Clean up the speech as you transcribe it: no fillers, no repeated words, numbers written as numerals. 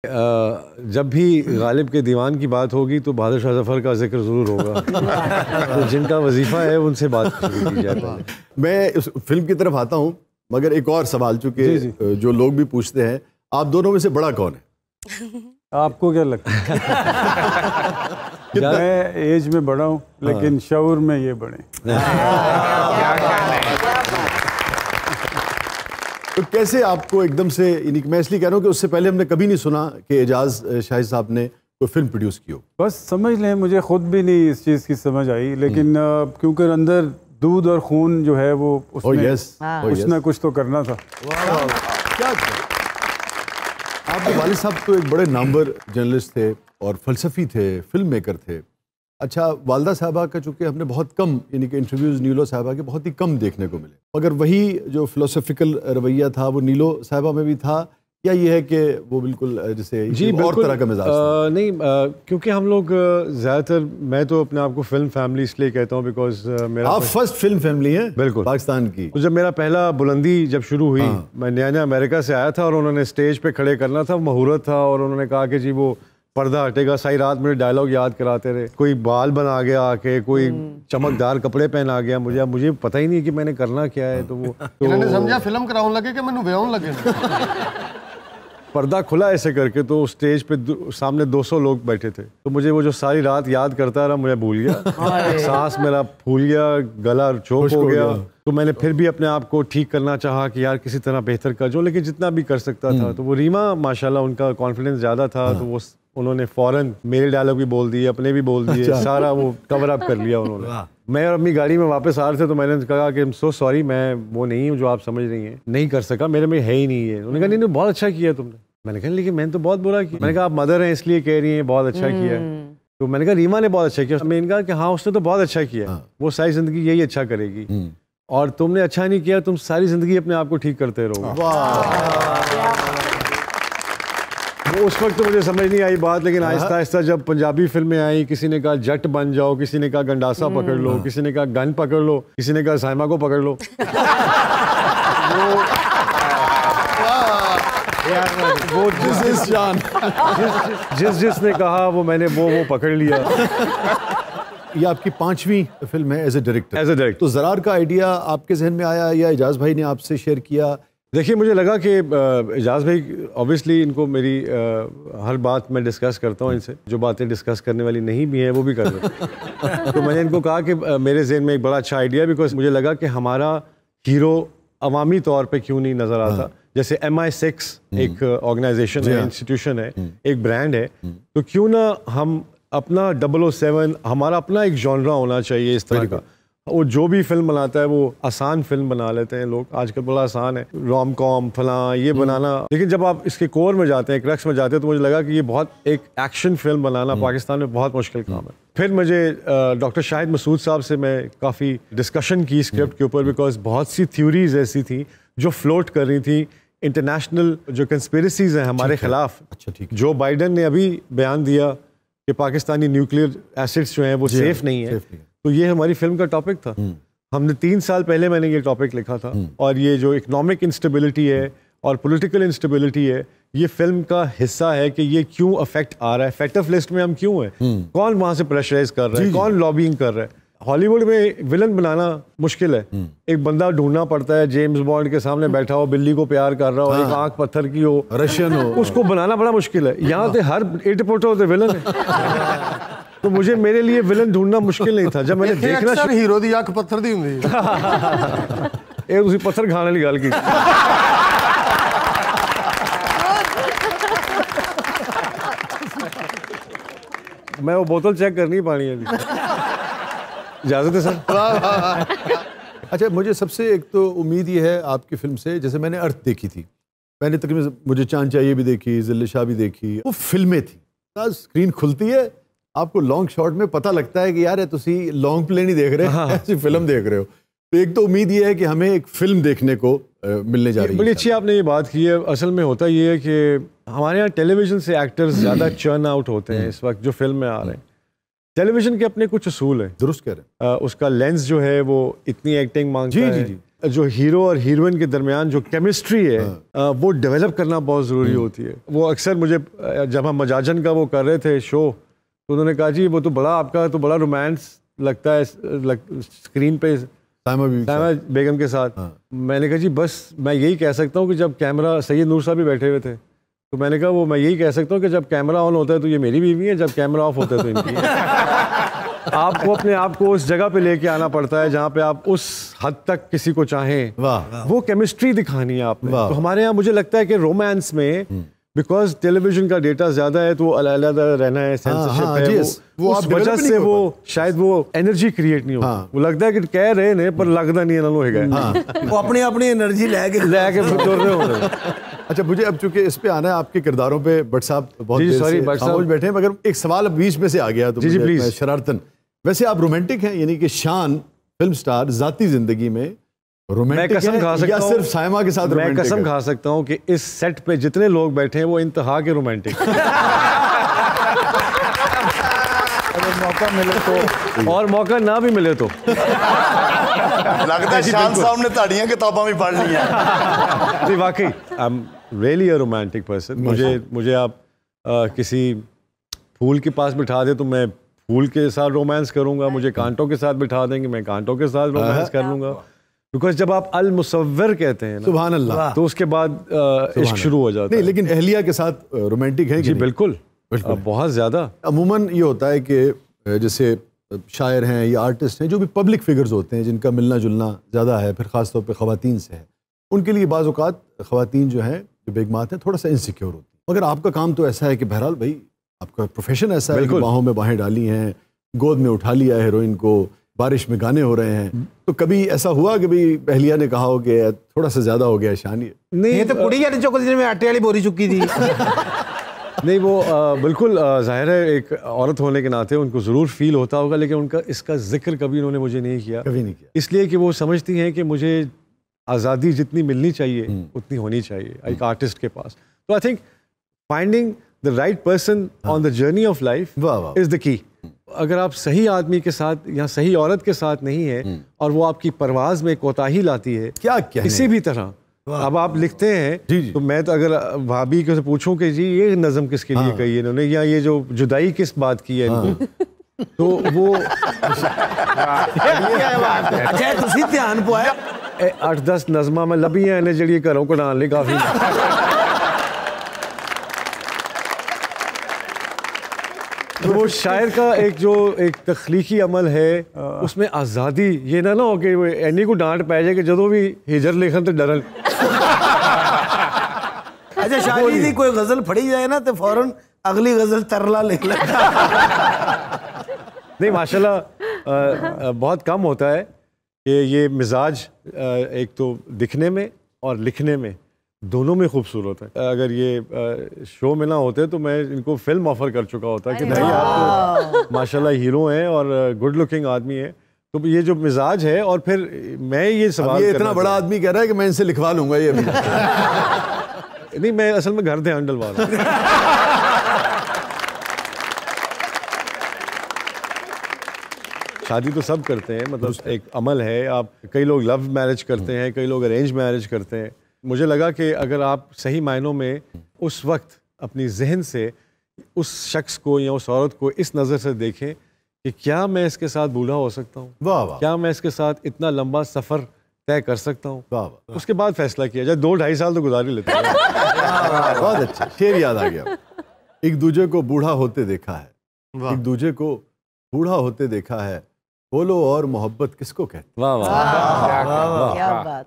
जब भी गालिब के दीवान की बात होगी तो बहादुर शाह जफर का जिक्र ज़रूर होगा। तो जिनका वजीफ़ा है उनसे बात की जाए। मैं उस फिल्म की तरफ आता हूँ, मगर एक और सवाल, चूँकि जो लोग भी पूछते हैं, आप दोनों में से बड़ा कौन है? आपको क्या लगता है? मैं एज में बड़ा हूँ लेकिन शऊर में ये बड़े। तो कैसे आपको एकदम से, मैं इसलिए कह रहा हूँ कि उससे पहले हमने कभी नहीं सुना कि एजाज शाहिद साहब ने कोई फिल्म प्रोड्यूस की हो। बस समझ लें, मुझे खुद भी नहीं इस चीज़ की समझ आई, लेकिन क्योंकि अंदर दूध और खून जो है वो उसमें कुछ ना कुछ तो करना था। क्या आपके वालिद साहब तो एक बड़े नामवर जर्नलिस्ट थे और फलसफी थे, फिल्म मेकर थे। अच्छा, वालदा साहबा का चूँकि हमने बहुत कम, यानी कि इंटरव्यूज़ नीलो साहबा के बहुत ही कम देखने को मिले, मगर वही जो फिलोसफिकल रवैया था वो नीलो साहबा में भी था, या ये है कि वो बिल्कुल जैसे और तरह का मिजाज था? नहीं, क्योंकि हम लोग ज़्यादातर, मैं तो अपने आप को फिल्म फैमिली इसलिए कहता हूँ बिकॉज मेरा आप फर्स्ट फिल्म फैमिली हैं बिल्कुल पाकिस्तान की। तो जब मेरा पहला बुलंदी जब शुरू हुई, मैं नया अमेरिका से आया था और उन्होंने स्टेज पे खड़े करना था, मुहूर्त था, और उन्होंने कहा कि जी वो पर्दा हटेगा। सारी रात मुझे डायलॉग याद कराते रहे, कोई बाल बना गया आके, कोई चमकदार कपड़े पहन आ गया, मुझे पता ही नहीं कि मैंने करना क्या है। तो वो इन्होंने समझा फिल्म कराउन लगे कि मैंने व्याउन लगे। पर्दा खुला ऐसे करके, तो स्टेज पे सामने 200 लोग बैठे थे, तो मुझे वो जो सारी रात याद करता रहा, मुझे भूल गया, सांस मेरा फूल गया, गला चोक हो गया। तो मैंने फिर भी अपने आप को ठीक करना चाहा कि यार किसी तरह बेहतर कर जो, लेकिन जितना भी कर सकता था। तो वो रीमा माशाल्लाह उनका कॉन्फिडेंस ज़्यादा था, तो वो उन्होंने फौरन मेरे डायलॉग भी बोल दिए, अपने भी बोल दिए, सारा वो कवर अप कर लिया उन्होंने। मैं और अपनी गाड़ी में वापस आ रहे थे तो मैंने कहा कि सो सॉरी, मैं वो नहीं हूँ जो आप समझ रही हैं, नहीं कर सका, मेरे में है ही नहीं है। उन्होंने कहा नहीं बहुत अच्छा किया तुमने। मैंने कहा लेकिन मैंने तो बहुत बुरा किया। मैंने कहा आप मदर हैं इसलिए कह रही हैं बहुत अच्छा किया। तो मैंने कहा रीमा ने बहुत अच्छा किया। मैंने कहा कि हाँ उसने तो बहुत अच्छा किया, वो सारी जिंदगी यही अच्छा करेगी, और तुमने अच्छा नहीं किया, तुम सारी जिंदगी अपने आप को ठीक करते रहोगे। वो उस वक्त तो मुझे समझ नहीं आई बात, लेकिन आहिस्ता आहिस्ता जब पंजाबी फिल्में आई, किसी ने कहा जट बन जाओ, किसी ने कहा गंडासा पकड़ लो, किसी ने कहा गन पकड़ लो, किसी ने कहा साइमा को पकड़ लो। वो जिसने कहा वो मैंने वो पकड़ लिया। ये आपकी 5वीं फिल्म है एज ए डायरेक्टर। तो ज़रार का आइडिया आपके जहन में आया या एजाज भाई ने आपसे शेयर किया? देखिए, मुझे लगा कि एजाज भाई ऑब्वियसली इनको मेरी हर बात मैं डिस्कस करता हूँ इनसे, जो बातें डिस्कस करने वाली नहीं भी हैं वो भी कर लें। तो मैंने इनको कहा कि मेरे जहन में एक बड़ा अच्छा आइडिया, बिकॉज मुझे लगा कि हमारा हीरो अवामी तौर पे क्यों नहीं नज़र आता। जैसे MI6 एक ऑर्गेनाइजेशन है, इंस्टीट्यूशन है, एक ब्रांड है, तो क्यों ना हम अपना 007, हमारा अपना एक जॉनरा होना चाहिए इस तरह का। वो जो भी फिल्म बनाता है वो आसान फिल्म बना लेते हैं लोग, आजकल बड़ा आसान है रोम कॉम फलां ये बनाना, लेकिन जब आप इसके कोर में जाते हैं, क्रक्स में जाते हैं, तो मुझे लगा कि ये बहुत एक एक्शन फिल्म बनाना पाकिस्तान में बहुत मुश्किल काम है। फिर मुझे डॉक्टर शाहिद मसूद साहब से मैं काफ़ी डिस्कशन की स्क्रिप्ट के ऊपर, बिकॉज बहुत सी थ्योरीज ऐसी थी जो फ्लोट कर रही थी, इंटरनेशनल जो कंस्पिरेसीज हैं हमारे खिलाफ। जो बाइडन ने अभी बयान दिया कि पाकिस्तानी न्यूक्लियर एसिड्स जो हैं वो सेफ नहीं है, तो ये हमारी फिल्म का टॉपिक था। हमने 3 साल पहले मैंने ये टॉपिक लिखा था, और ये जो इकोनॉमिक इंस्टेबिलिटी है और पॉलिटिकल इंस्टेबिलिटी है, ये फिल्म का हिस्सा है कि ये क्यों अफेक्ट आ रहा है, फैक्टर लिस्ट में हम क्यों हैं, कौन वहाँ से प्रेशराइज कर रहा है, कौन लॉबिंग कर रहा है। हॉलीवुड में विलन बनाना मुश्किल है, एक बंदा ढूंढना पड़ता है, जेम्स बॉन्ड के सामने बैठा हो, बिल्ली को प्यार कर रहा हो, एक आंख पत्थर की हो, रशियन हो, उसको बनाना बड़ा मुश्किल है। यहाँ तो हर एयरपोर्ट विलन है। तो मुझे मेरे लिए विलन ढूंढना मुश्किल नहीं था। जब मैंने देखना हीरो दी आंख पत्थर दी हुंदी है उसी पत्थर खाने वाली गल की। मैं वो बोतल चेक कर नहीं पानी अभी। इजाजत है सर? अच्छा, मुझे सबसे एक तो उम्मीद ये है आपकी फिल्म से, जैसे मैंने अर्थ देखी थी, मैंने तकरीबन मुझे चांद चाहिए भी देखी, ज़िल्ले शाह भी देखी, वो फिल्में थी, स्क्रीन खुलती है, आपको लॉन्ग शॉट में पता लगता है कि यार तुसी लॉन्ग प्ले नहीं देख रहे, ऐसी फिल्म देख रहे हो। तो एक तो उम्मीद ये है कि हमें एक फिल्म देखने को मिलने जा रही है। बड़ी अच्छी आपने ये बात की है। असल में होता ये है कि हमारे यहाँ टेलीविज़न से एक्टर्स ज़्यादा चर्न आउट होते हैं इस वक्त जो फिल्म में आ रहे हैं। टेलीविज़न के अपने कुछ असूल हैं। दुरुस्त कह रहे हैं। उसका लेंस जो है वो इतनी एक्टिंग मांगता है, जो हीरो और हीरोइन के दरमियान जो केमिस्ट्री है वो डेवलप करना बहुत ज़रूरी होती है। वो अक्सर मुझे जब हम मजाजन का वो कर रहे थे शो, तो उन्होंने कहा जी वो तो बड़ा आपका तो बड़ा रोमांस लगता है स्क्रीन पे साइमा बेगम के साथ। मैंने कहा जी बस मैं यही कह सकता हूँ कि जब कैमरा, सैयद नूर साहब भी बैठे हुए थे, तो मैंने कहा वो मैं यही कह सकता हूँ कि जब कैमरा ऑन होता है तो ये मेरी बीवी है, जब कैमरा ऑफ होता है तो इनकी है। आपको अपने आप को उस जगह पे लेके आना पड़ता है जहाँ पे आप उस हद तक किसी को चाहें, वो केमिस्ट्री दिखानी है आपने। तो हमारे यहाँ मुझे लगता है कि रोमांस में बिकॉज टेलीविजन का डेटा ज्यादा है तो अलग रहना है, सेंसरशिप है, वो उस वजह से वो शायद वो एनर्जी क्रिएट नहीं होती। वो लगता है कि कह रहे ने पर लगता नहीं है होएगा, वो अपनी अपनी एनर्जी लेके तुर रहे हो रहे। अच्छा, मुझे अब चूंकि इस पे आना है आपके किरदारों पे, भट्ट साहब बहुत खामोश बैठे हैं, मगर एक सवाल अब बीच में से आ गया तो जी प्लीज। शरारतन, वैसे आप रोमांटिक हैं, यानी कि शान फिल्म स्टार जाती जिंदगी में रोमांटिक मैं कसम खा सकता हूं, सिर्फ साइमा के साथ मैं कसम खा सकता हूं कि इस सेट पे जितने लोग बैठे हैं वो इंतहा के रोमांटिक। अगर मौका मिले तो, और मौका ना भी मिले तो लगता है शान साहब ने ताड़ियां किताबां भी पढ़ ली हैं। वाकई I am really a romantic person. मुझे आप किसी फूल के पास बिठा दे तो मैं फूल के साथ रोमांस करूंगा, मुझे कांटों के साथ बिठा देंगे मैं कांटों के साथ रोमांस कर लूंगा। बिकॉज जब आप अल मुसव्विर कहते हैं ना, सुभान अल्लाह, तो उसके बाद इश्क शुरू हो जाता है। लेकिन अहलिया के साथ रोमांटिक है जी बिल्कुल, बहुत ज्यादा। अमूमन ये होता है कि जैसे शायर हैं या आर्टिस्ट हैं जो भी पब्लिक फिगर्स होते हैं जिनका मिलना जुलना ज़्यादा है, फिर ख़ास तौर पे ख़वातीन से है, उनके लिए बाज़ औक़ात ख़वातीन जो हैं, जो बेगमात हैं, थोड़ा सा इनसिक्योर होती है। मगर आपका काम तो ऐसा है कि बहरहाल भाई आपका प्रोफेशन ऐसा है कि बाहों में बाहें डाली हैं, गोद में उठा लिया है हीरोइन को, बारिश में गाने हो रहे हैं, तो कभी ऐसा हुआ कि भाई अहलिया ने कहा हो कि थोड़ा सा ज़्यादा हो गया शान? नहीं, तो कुड़ी यानी चौक में आटे वाली बोरी चुकी थी। नहीं, वो बिल्कुल ज़ाहिर है एक औरत होने के नाते उनको ज़रूर फील होता होगा, लेकिन उनका इसका जिक्र कभी उन्होंने मुझे नहीं किया, कभी नहीं किया, इसलिए कि वो समझती हैं कि मुझे आज़ादी जितनी मिलनी चाहिए उतनी होनी चाहिए एक आर्टिस्ट के पास। तो I think finding the right person on the journey of life is the key. अगर आप सही आदमी के साथ या सही औरत के साथ नहीं है और वो आपकी परवाज़ में कोताही लाती है क्या किसी भी तरह, अब आप लिखते हैं तो मैं तो अगर भाभी को पूछूं कि जी ये नज़म किसके लिए कही है इन्होंने, या ये जो जुदाई किस बात की है इनको, तो वो अच्छा तुसी ध्यान पाया 8-10 नज़मां में लभियां ने जड़ी घरों कढ़ाने लिए काफ़ी। तो वो शायर का एक तख्लीकी अमल है, उसमें आज़ादी ये ना हो कि एनी को डांट पै जाए कि जो भी हिजर लिखन तो डरन। अच्छा, शायरी दी कोई गजल पढ़ी जाए ना तो फौरन अगली गजल तरला लिख लेता। नहीं माशाल्लाह बहुत कम होता है कि ये मिजाज एक तो दिखने में और लिखने में दोनों में खूबसूरत है। अगर ये शो में ना होते तो मैं इनको फिल्म ऑफर कर चुका होता कि भाई आप तो माशाल्लाह हीरो हैं और गुड लुकिंग आदमी है, तो ये जो मिजाज है। और फिर मैं ये सवाल, ये इतना बड़ा आदमी कह रहा है कि मैं इनसे लिखवा लूंगा ये भी। नहीं, मैं असल में घर ध्यान डलवा रहा हूँ। शादी तो सब करते हैं, मतलब एक अमल है। आप कई लोग लव मैरिज करते हैं, कई लोग अरेंज मैरिज करते हैं। मुझे लगा कि अगर आप सही मायनों में उस वक्त अपनी जहन से उस शख्स को या उस औरत को इस नज़र से देखें कि क्या मैं इसके साथ बूढ़ा हो सकता हूँ, क्या मैं इसके साथ इतना लंबा सफ़र तय कर सकता हूँ, उसके बाद फैसला किया जाए। 2-2.5 साल तो गुजार ही लेते हैं। बहुत अच्छा शेर याद आ गया। एक दूजे को बूढ़ा होते देखा है, एक दूजे को बूढ़ा होते देखा है, बोलो और मोहब्बत किसको कहते? वाह वाह, क्या बात।